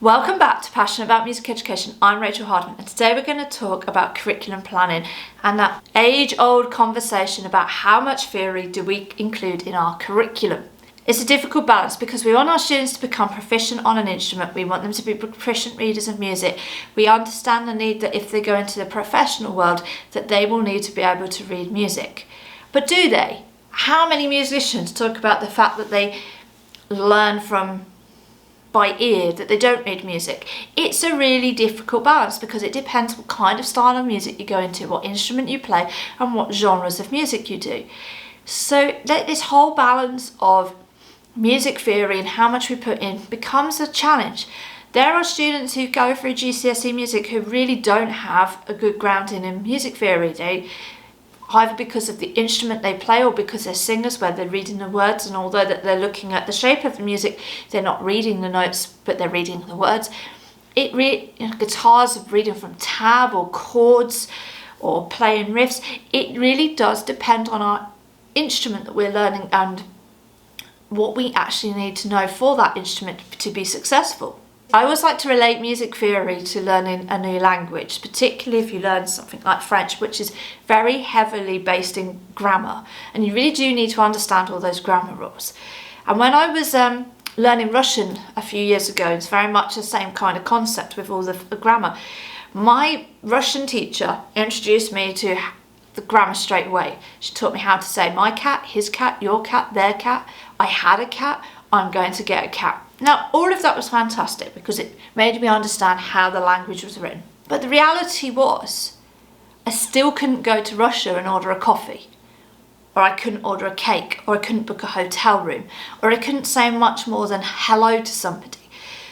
Welcome back to Passionate About Music Education. I'm Rachel Hardman, and today we're going to talk about curriculum planning and that age-old conversation about how much theory do we include in our curriculum. It's a difficult balance because we want our students to become proficient on an instrument. We want them to be proficient readers of music. We understand the need that if they go into the professional world that they will need to be able to read music. But do they? How many musicians talk about the fact that they learn from by ear, that they don't read music? It's a really difficult balance because it depends what kind of style of music you go into, what instrument you play, and what genres of music you do. So this whole balance of music theory and how much we put in becomes a challenge. There are students who go through GCSE music who really don't have a good grounding in music theory. They either because of the instrument they play or because they're singers where they're reading the words, and although that they're looking at the shape of the music, they're not reading the notes, but they're reading the words. Guitars are reading from tab or chords or playing riffs. It really does depend on our instrument that we're learning and what we actually need to know for that instrument to be successful. I always like to relate music theory to learning a new language, particularly if you learn something like French, which is very heavily based in grammar, and you really do need to understand all those grammar rules. And when I was learning Russian a few years ago, it's very much the same kind of concept with all the grammar. My Russian teacher introduced me to the grammar straight away. She taught me how to say my cat, his cat, your cat, their cat. I had a cat, I'm going to get a cat. Now, all of that was fantastic because it made me understand how the language was written. But the reality was, I still couldn't go to Russia and order a coffee, or I couldn't order a cake, or I couldn't book a hotel room, or I couldn't say much more than hello to somebody.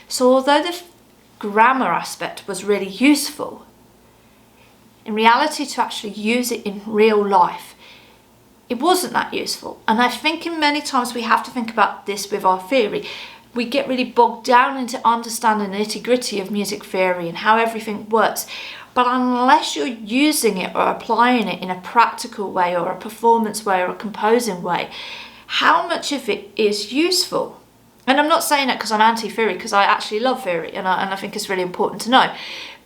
So although the grammar aspect was really useful, in reality to actually use it in real life, it wasn't that useful. And I think in many times we have to think about this with our theory. We get really bogged down into understanding the nitty-gritty of music theory and how everything works. But unless you're using it or applying it in a practical way or a performance way or a composing way, how much of it is useful? And I'm not saying that because I'm anti-theory, because I actually love theory and I think it's really important to know.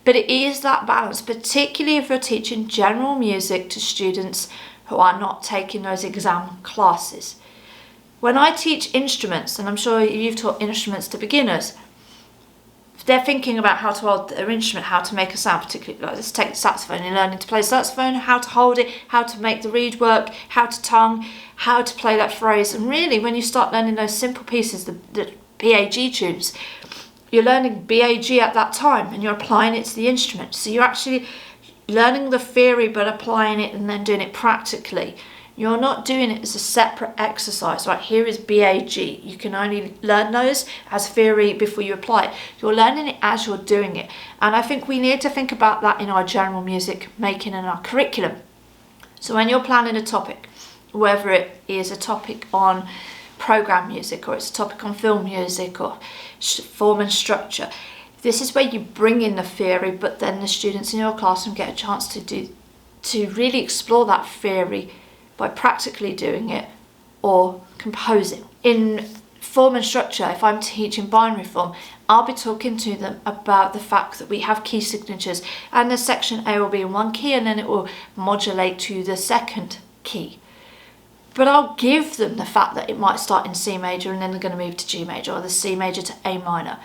But it is that balance, particularly if you're teaching general music to students who are not taking those exam classes. When I teach instruments, and I'm sure you've taught instruments to beginners, if they're thinking about how to hold their instrument, how to make a sound, particularly like let's take the saxophone, you're learning to play saxophone, how to hold it, how to make the reed work, how to tongue, how to play that phrase. And really, when you start learning those simple pieces, the BAG tunes, you're learning BAG at that time and you're applying it to the instrument. So you're actually learning the theory but applying it and then doing it practically. You're not doing it as a separate exercise. Right, here is BAG. You can only learn those as theory before you apply it. You're learning it as you're doing it. And I think we need to think about that in our general music making and our curriculum. So when you're planning a topic, whether it is a topic on program music or it's a topic on film music or form and structure, this is where you bring in the theory, but then the students in your classroom get a chance to really explore that theory by practically doing it or composing. In form and structure, if I'm teaching binary form, I'll be talking to them about the fact that we have key signatures and the section A will be in one key and then it will modulate to the second key. But I'll give them the fact that it might start in C major and then they're going to move to G major or the C major to A minor.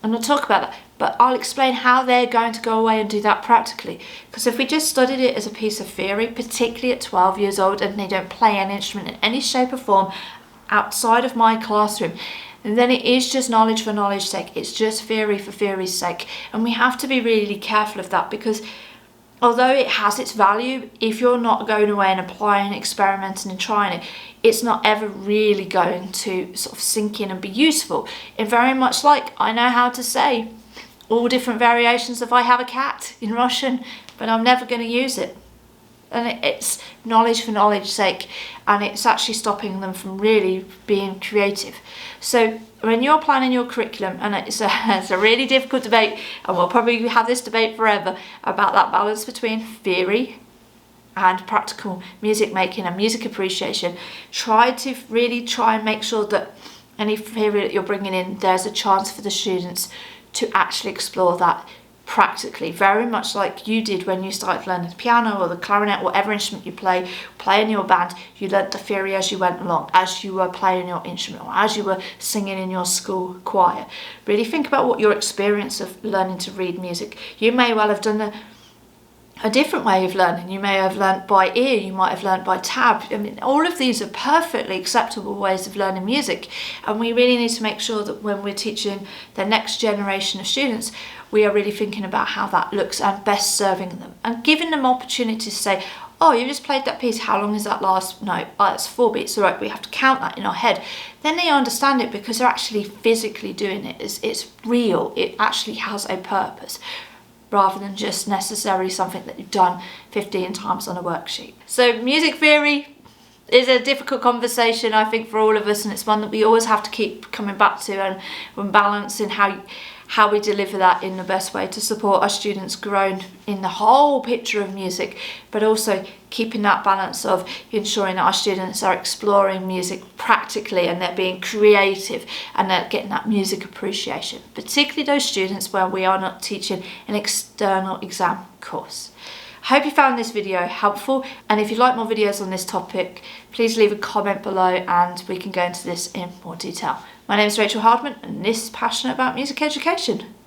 And I'll talk about that, but I'll explain how they're going to go away and do that practically. Because if we just studied it as a piece of theory, particularly at 12 years old, and they don't play an instrument in any shape or form outside of my classroom, and then it is just knowledge for knowledge's sake. It's just theory for theory's sake. And we have to be really careful of that because although it has its value, if you're not going away and applying, experimenting and trying it, it's not ever really going to sort of sink in and be useful. And very much like I know how to say all different variations of I have a cat in Russian, but I'm never going to use it. And it's knowledge for knowledge's sake, and it's actually stopping them from really being creative. So when you're planning your curriculum, and it's a really difficult debate, and we'll probably have this debate forever about that balance between theory and practical music making and music appreciation, try and make sure that any theory that you're bringing in, there's a chance for the students to actually explore that practically, very much like you did when you started learning the piano or the clarinet, whatever instrument you play in your band. You learnt the theory as you went along, as you were playing your instrument, or as you were singing in your school choir. Really think about what your experience of learning to read music. You may well have done a different way of learning. You may have learnt by ear, you might have learnt by tab. I mean, all of these are perfectly acceptable ways of learning music, and we really need to make sure that when we're teaching the next generation of students, we are really thinking about how that looks and best serving them and giving them opportunity to say, oh, you just played that piece, how long is that last note? Oh, it's 4 beats, all right, we have to count that in our head. Then they understand it because they're actually physically doing it. It's real, it actually has a purpose, rather than just necessarily something that you've done 15 times on a worksheet. So music theory is a difficult conversation, I think, for all of us, and it's one that we always have to keep coming back to, and when balancing how we deliver that in the best way to support our students growing in the whole picture of music, but also keeping that balance of ensuring that our students are exploring music practically and they're being creative and they're getting that music appreciation, particularly those students where we are not teaching an external exam course. I hope you found this video helpful, and if you'd like more videos on this topic, please leave a comment below and we can go into this in more detail. My name is Rachel Hardman, and this is Passionate About Music Education.